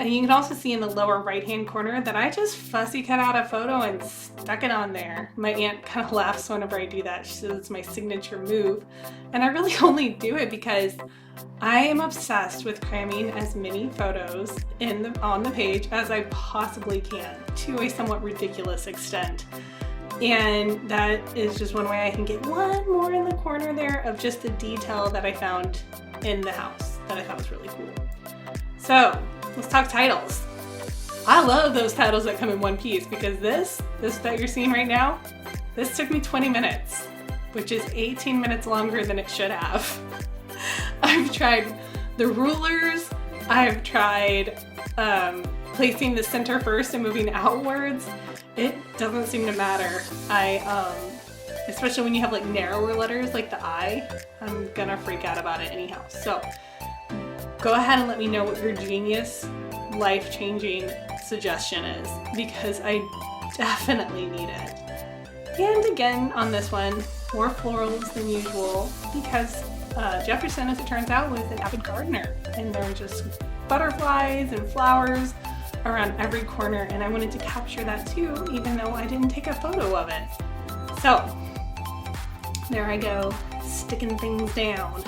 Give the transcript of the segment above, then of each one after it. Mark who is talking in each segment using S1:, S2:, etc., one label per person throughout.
S1: And you can also see in the lower right hand corner that I just fussy cut out a photo and stuck it on there. My aunt kind of laughs whenever I do that. She says it's my signature move. And I really only do it because I am obsessed with cramming as many photos on the page as I possibly can, to a somewhat ridiculous extent. And that is just one way I can get one more in the corner there of just the detail that I found in the house that I thought was really cool. So let's talk titles. I love those titles that come in one piece, because this that you're seeing right now, this took me 20 minutes, which is 18 minutes longer than it should have. I've tried the rulers, I've tried placing the center first and moving outwards. It doesn't seem to matter. Especially when you have like narrower letters like the I, I'm gonna freak out about it anyhow. So go ahead and let me know what your genius, life-changing suggestion is, because I definitely need it. And again, on this one, more florals than usual, because Jefferson, as it turns out, was an avid gardener, and there were just butterflies and flowers around every corner, and I wanted to capture that too, even though I didn't take a photo of it. So there I go, sticking things down.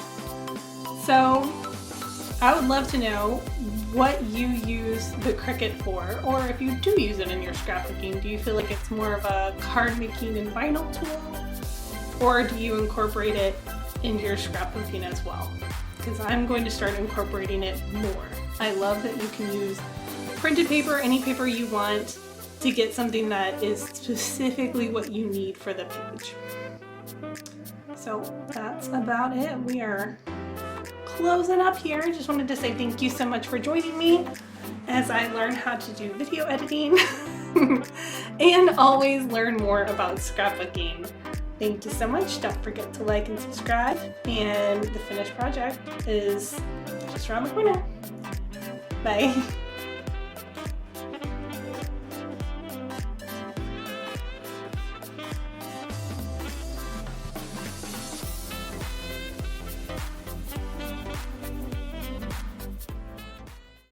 S1: So I would love to know what you use the Cricut for, or if you do use it in your scrapbooking. Do you feel like it's more of a card making and vinyl tool, or do you incorporate it into your scrapbooking as well? Because I'm going to start incorporating it more. I love that you can use printed paper, any paper you want, to get something that is specifically what you need for the page. So that's about it. We are closing up here. I just wanted to say thank you so much for joining me as I learn how to do video editing and always learn more about scrapbooking. Thank you so much. Don't forget to like and subscribe, and the finished project is just around the corner. Bye.